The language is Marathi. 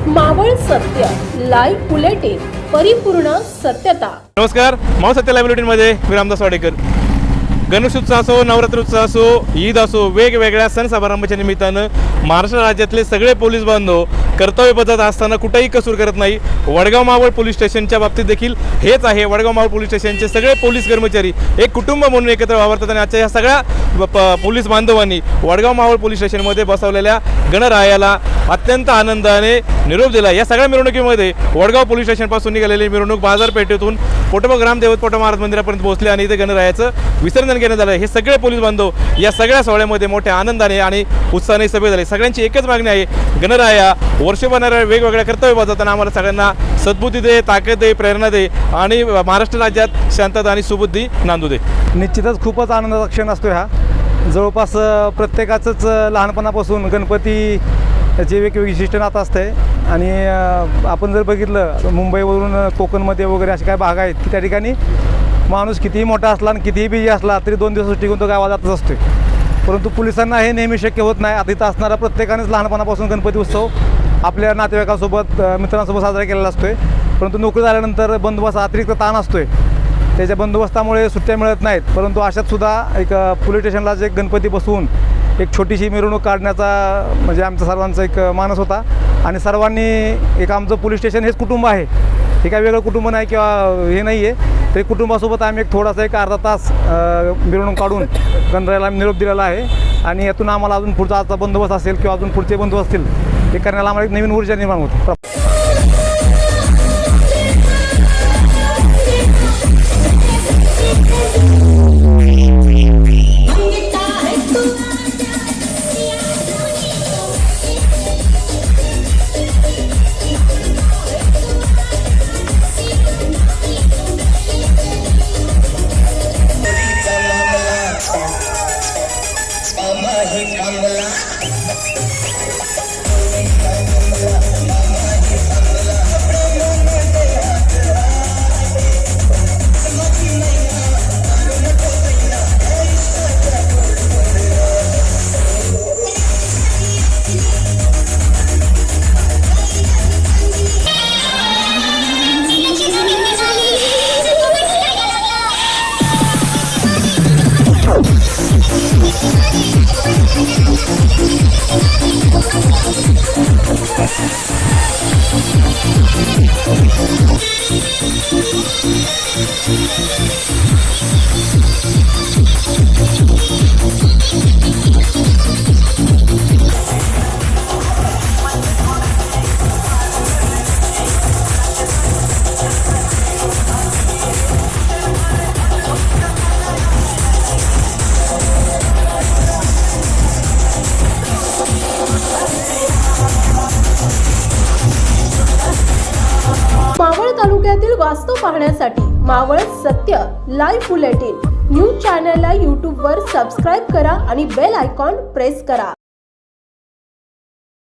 मावळ सत्य लाईव्ह बुलेटिन, परिपूर्ण सत्यता। नमस्कार, मावळ सत्य लाईव्ह बुलेटिन मध्ये मी रामदास वाडेकर। गणेशोत्सव असो, नवरात्रोत्सव असो, ईद असो, वेगवेगळ्या सण समारंभाच्या निमित्तानं महाराष्ट्र राज्यातले सगळे पोलीस बांधव कर्तव्य बजावत असताना कुठेही कसूर करत नाही। वडगाव मावळ पोलीस स्टेशनच्या बाबतीत देखील हेच आहे। वडगाव मावळ पोलीस स्टेशनचे सगळे पोलीस कर्मचारी एक कुटुंब म्हणून एकत्र वावरतात आणि आजच्या या सगळ्या पोलीस बांधवांनी वडगाव मावळ पोलीस स्टेशनमध्ये बसवलेल्या गणरायाला अत्यंत आनंदाने निरोप दिला। या सगळ्या मिरवणुकीमध्ये वडगाव पोलीस स्टेशनपासून निघालेली मिरवणूक बाजारपेठेतून पोटोबा ग्रामदेवत पोटो महाराज मंदिरापर्यंत पोहोचली आणि इथे गणरायाचं विसर्जन घेण्यात आलं। हे सगळे पोलीस बांधव या सगळ्या सोहळ्यामध्ये मोठ्या आनंदाने आणि उत्साहाने सभे झाले। सगळ्यांची एकच मागणी आहे, गणराया वर्षभराच्या वेगवेगळ्या कर्तव्य बजावताना आम्हाला सगळ्यांना सद्बुद्धी दे, ताकद दे, प्रेरणा दे आणि महाराष्ट्र राज्यात शांतता आणि सुबुद्धी नांदू दे। निश्चितच खूपच आनंदाचा क्षण असतो हा। जवळपास प्रत्येकाचंच लहानपणापासून गणपती याची वेगवेगळी विशिष्ट नातं असते आणि आपण जर बघितलं मुंबईवरून कोकणमध्ये वगैरे असे काही भाग आहेत की त्या ठिकाणी माणूस कितीही मोठा असला आणि कितीही बिझी असला तरी 2 दिवस टिकून तो गावात जातच असतो। परंतु पोलिसांना हे नेहमी शक्य होत नाही। आता इथं असणारा प्रत्येकानेच लहानपणापासून गणपती उत्सव आपल्या नातेवाईकांसोबत मित्रांसोबत साजरा केलेला असतो। परंतु नोकरी झाल्यानंतर बंदोबस्त अतिरिक्त ताण असतो, त्याच्या बंदोबस्तामुळे सुट्ट्या मिळत नाहीत। परंतु अशात सुद्धा एक पोलीस स्टेशनलाच एक गणपती बसवून एक छोटीशी मिरवणूक काढण्याचा म्हणजे आमचा सर्वांचा एक मानस होता आणि सर्वांनी एक आमचं पोलीस स्टेशन हेच कुटुंब आहे, हे काय वेगळं कुटुंब नाही किंवा हे नाही आहे। ते कुटुंबासोबत आम्ही एक थोडासा एक अर्धा तास मिरवणूक काढून गणरायाला निरोप दिलेला आहे आणि यातून आम्हाला अजून पुढचा आजचा बंदोबस्त असेल किंवा अजून पुढचे बंदोबस्त असतील हे करण्याला आम्हाला एक नवीन ऊर्जा निर्माण होते। मावळ तालुक्यातील वास्तव पाहण्यासाठी मावळ सत्य लाईव्ह बुलेटिन न्यूज चॅनलला YouTube वर सबस्क्राइब करा आणि बेल आयकॉन प्रेस करा।